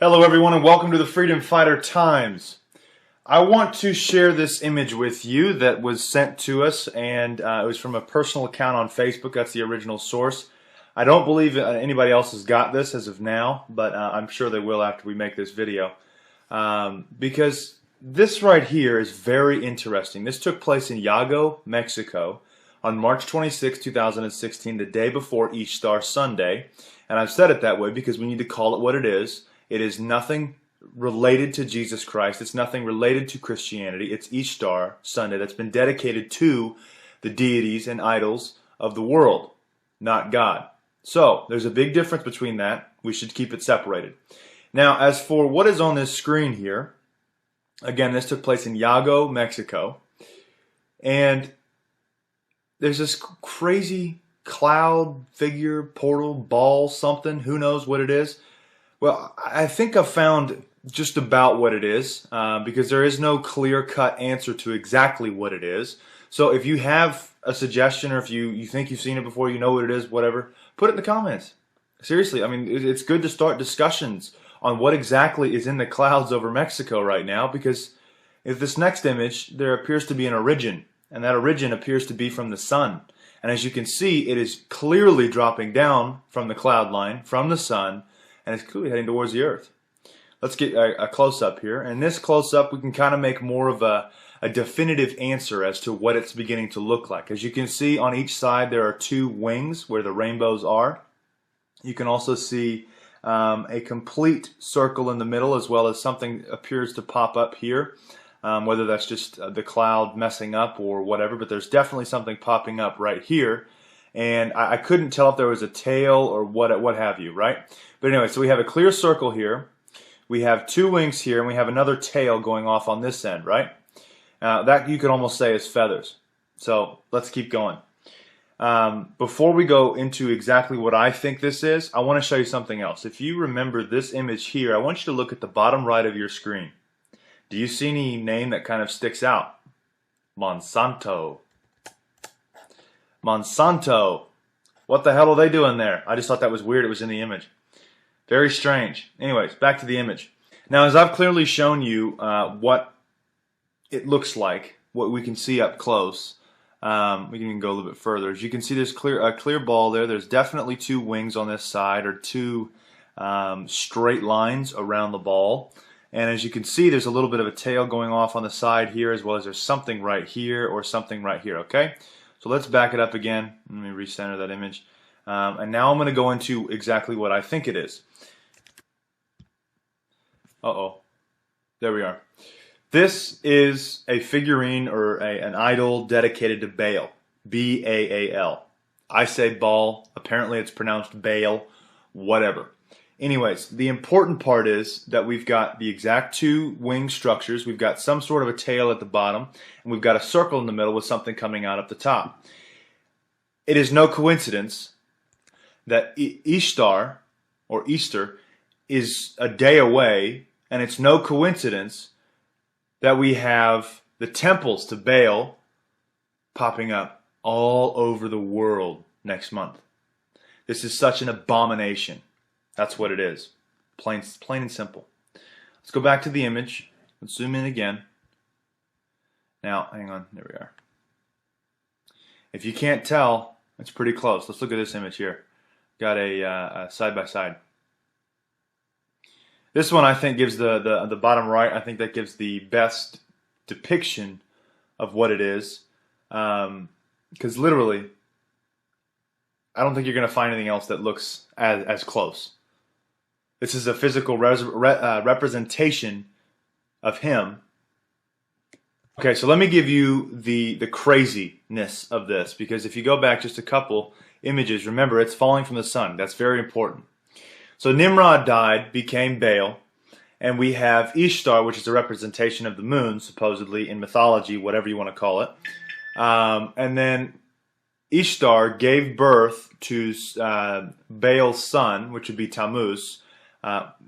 Hello everyone and welcome to the Freedom Fighter Times. I want to share this image with you that was sent to us, and it was from a personal account on Facebook. That's the original source. I don't believe anybody else has got this as of now, but I'm sure they will after we make this video. Because this right here is very interesting. This took place in Yago, Mexico on March 26, 2016, the day before Easter Sunday. And I've said it that way because we need to call it what it is. It is nothing related to Jesus Christ. It's nothing related to Christianity. It's Easter Sunday that's been dedicated to the deities and idols of the world, not God. So there's a big difference between that. We should keep it separated. Now, as for what is on this screen here, again, this took place in Yago, Mexico. And there's this crazy cloud figure, portal, ball, something. Who knows what it is? Well, I think I've found just about what it is because there is no clear-cut answer to exactly what it is. So if you have a suggestion or if you think you've seen it before, you know what it is, whatever, put it in the comments. Seriously, I mean, it's good to start discussions on what exactly is in the clouds over Mexico right now, because if this next image, there appears to be an origin, and that origin appears to be from the sun. And as you can see, it is clearly dropping down from the cloud line, from the sun, and it's clearly heading towards the earth. Let's get a close-up here. And this close-up, we can kind of make more of a definitive answer as to what it's beginning to look like. As you can see, on each side there are two wings where the rainbows are. You can also see a complete circle in the middle, as well as something appears to pop up here, whether that's just the cloud messing up or whatever, but there's definitely something popping up right here. And I couldn't tell if there was a tail or what have you, right? But anyway, so we have a clear circle here. We have two wings here, and we have another tail going off on this end, right? That you could almost say is feathers. So let's keep going. Before we go into exactly what I think this is, I want to show you something else. If you remember this image here, I want you to look at the bottom right of your screen. Do you see any name that kind of sticks out? Monsanto. Monsanto. What the hell are they doing there? I just thought that was weird. It was in the image. Very strange. Anyways, back to the image. Now, as I've clearly shown you what it looks like, what we can see up close, we can even go a little bit further. As you can see, there's a clear ball there. There's definitely two wings on this side, or two straight lines around the ball. And as you can see, there's a little bit of a tail going off on the side here, as well as there's something right here or something right here, okay? So let's back it up again. Let me recenter that image. And now I'm going to go into exactly what I think it is. Uh-oh. There we are. This is a figurine or an idol dedicated to Baal. B-A-A-L. I say Baal. Apparently it's pronounced Baal. Whatever. Anyways, the important part is that we've got the exact two wing structures. We've got some sort of a tail at the bottom, and we've got a circle in the middle with something coming out at the top. It is no coincidence that Easter is a day away, and it's no coincidence that we have the temples to Baal popping up all over the world next month. This is such an abomination. That's what it is. Plain and simple. Let's go back to the image. Let's zoom in again. Now, hang on. There we are. If you can't tell, it's pretty close. Let's look at this image here. Got a side-by-side. This one I think gives the bottom right, I think that gives the best depiction of what it is. Because literally, I don't think you're going to find anything else that looks as close. This is a physical representation of him. Okay, so let me give you the craziness of this, because if you go back just a couple images, remember it's falling from the sun. That's very important. So Nimrod died, became Baal, and we have Ishtar, which is a representation of the moon, supposedly in mythology, whatever you want to call it. And then Ishtar gave birth to Baal's son, which would be Tammuz,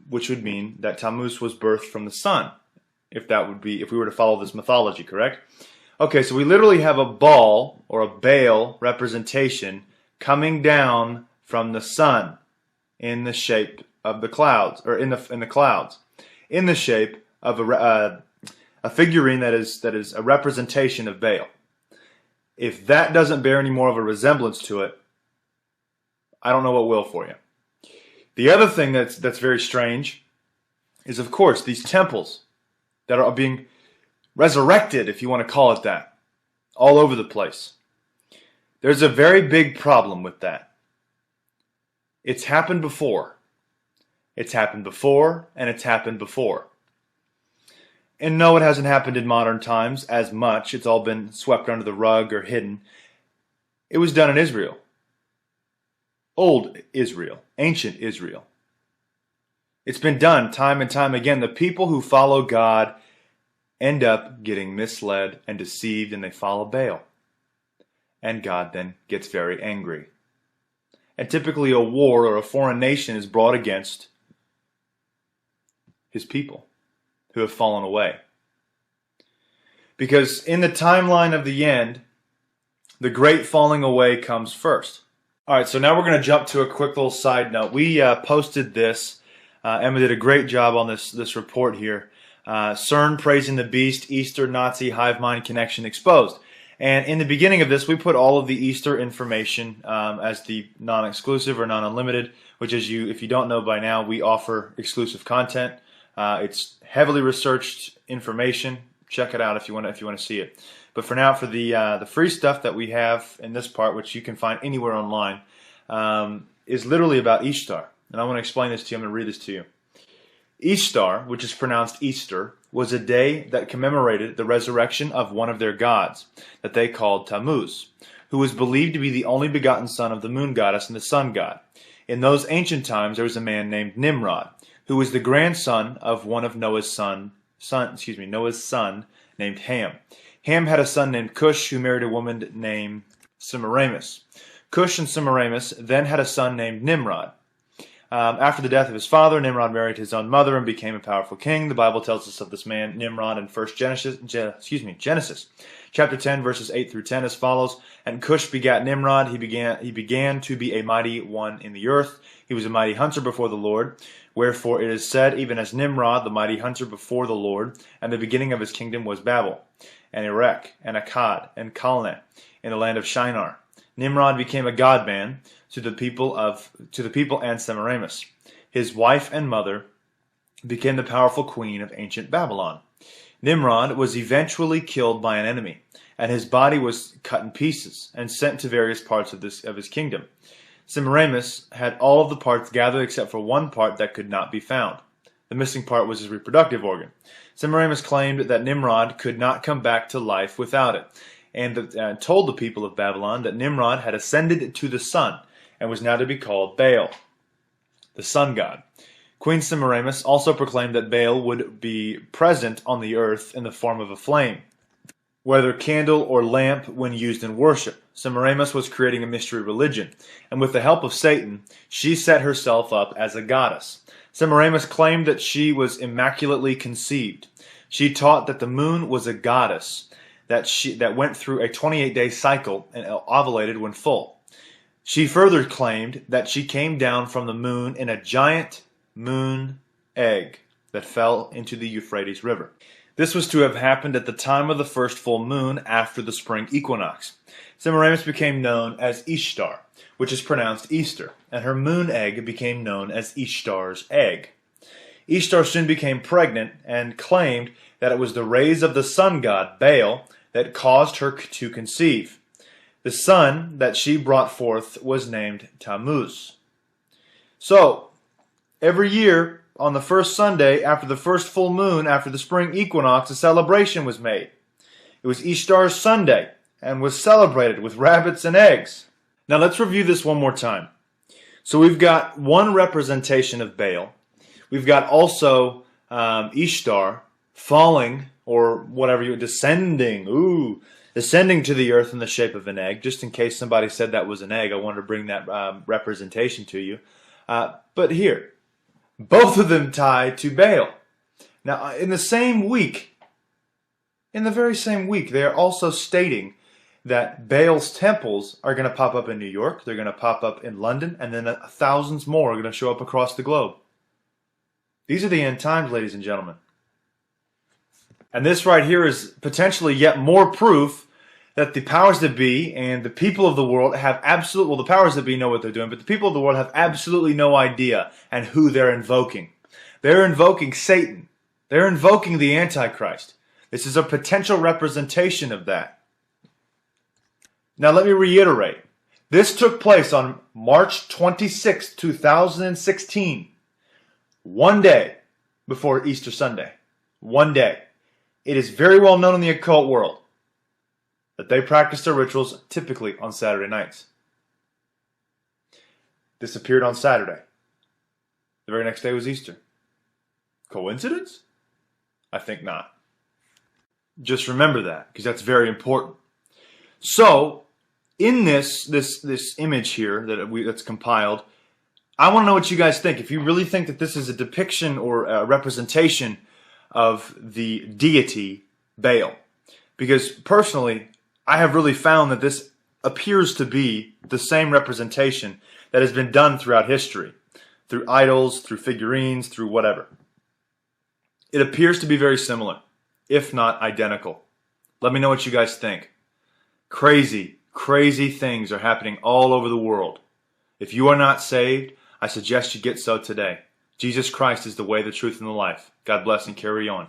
which would mean that Tammuz was birthed from the sun, if we were to follow this mythology, correct? Okay, so we literally have a ball or a Baal representation coming down from the sun in the shape of the clouds, or in the clouds, in the shape of a figurine that is a representation of Baal. If that doesn't bear any more of a resemblance to it, I don't know what will for you. The other thing that's very strange is, of course, these temples that are being resurrected, if you want to call it that, all over the place. There's a very big problem with that. It's happened before. It's happened before, and it's happened before. And no, it hasn't happened in modern times as much. It's all been swept under the rug or hidden. It was done in Israel. Old Israel. Ancient Israel. It's been done time and time again. The people who follow God end up getting misled and deceived, and they follow Baal. And God then gets very angry. And typically a war or a foreign nation is brought against his people who have fallen away. Because in the timeline of the end, the great falling away comes first. Alright, so now we're going to jump to a quick little side note. We posted this. Emma did a great job on this report here. CERN praising the beast, Easter Nazi hive mind connection exposed. And in the beginning of this, we put all of the Easter information as the non-exclusive or non-unlimited, which is if you don't know by now, we offer exclusive content. It's heavily researched information. Check it out if you want to see it. But for now, for the free stuff that we have in this part, which you can find anywhere online, is literally about Ishtar. And I want to explain this to you. I'm going to read this to you. Ishtar, which is pronounced Easter, was a day that commemorated the resurrection of one of their gods, that they called Tammuz, who was believed to be the only begotten son of the moon goddess and the sun god. In those ancient times, there was a man named Nimrod, who was the grandson of one of Noah's son named Ham. Ham had a son named Cush, who married a woman named Semiramis. Cush and Semiramis then had a son named Nimrod. After the death of his father, Nimrod married his own mother and became a powerful king. The Bible tells us of this man, Nimrod, in Genesis chapter 10, verses 8 through 10 as follows. And Cush begat Nimrod. He began to be a mighty one in the earth. He was a mighty hunter before the Lord. Wherefore it is said, even as Nimrod, the mighty hunter before the Lord, and the beginning of his kingdom was Babel, and Erech, and Akkad, and Calneh, in the land of Shinar. Nimrod became a god-man to the people and Semiramis. His wife and mother became the powerful queen of ancient Babylon. Nimrod was eventually killed by an enemy, and his body was cut in pieces and sent to various parts of his kingdom. Semiramis had all of the parts gathered except for one part that could not be found. The missing part was his reproductive organ. Semiramis claimed that Nimrod could not come back to life without it, and told the people of Babylon that Nimrod had ascended to the sun and was now to be called Baal, the sun god. Queen Semiramis also proclaimed that Baal would be present on the earth in the form of a flame, whether candle or lamp when used in worship. Semiramis was creating a mystery religion, and with the help of Satan, she set herself up as a goddess. Semiramis claimed that she was immaculately conceived. She taught that the moon was a goddess, that went through a 28-day cycle and ovulated when full. She further claimed that she came down from the moon in a giant moon egg that fell into the Euphrates River. This was to have happened at the time of the first full moon after the spring equinox. Semiramis became known as Ishtar, which is pronounced Easter, and her moon egg became known as Ishtar's egg. Ishtar soon became pregnant and claimed that it was the rays of the sun god, Baal, that caused her to conceive. The son that she brought forth was named Tammuz. So, every year, on the first Sunday after the first full moon after the spring equinox, a celebration was made. It was Ishtar's Sunday and was celebrated with rabbits and eggs. Now let's review this one more time. So we've got one representation of Baal. We've got also Ishtar falling, or whatever descending to the earth in the shape of an egg. Just in case somebody said that was an egg, I wanted to bring that representation to you. But here, both of them tied to Baal. Now, in the very same week, they are also stating that Baal's temples are going to pop up in New York, they're going to pop up in London, and then thousands more are going to show up across the globe. These are the end times, ladies and gentlemen. And this right here is potentially yet more proof that the powers that be and the people of the world have well, the powers that be know what they're doing, but the people of the world have absolutely no idea and who they're invoking. They're invoking Satan. They're invoking the Antichrist. This is a potential representation of that. Now let me reiterate. This took place on March 26, 2016. One day before Easter Sunday. One day. It is very well known in the occult world that they practice their rituals typically on Saturday nights. This appeared on Saturday. The very next day was Easter. Coincidence? I think not. Just remember that, because that's very important. So, in this image here that's compiled, I want to know what you guys think. If you really think that this is a depiction or a representation of the deity Baal. Because personally, I have really found that this appears to be the same representation that has been done throughout history. Through idols, through figurines, through whatever. It appears to be very similar, if not identical. Let me know what you guys think. Crazy, crazy things are happening all over the world. If you are not saved, I suggest you get so today. Jesus Christ is the way, the truth, and the life. God bless and carry on.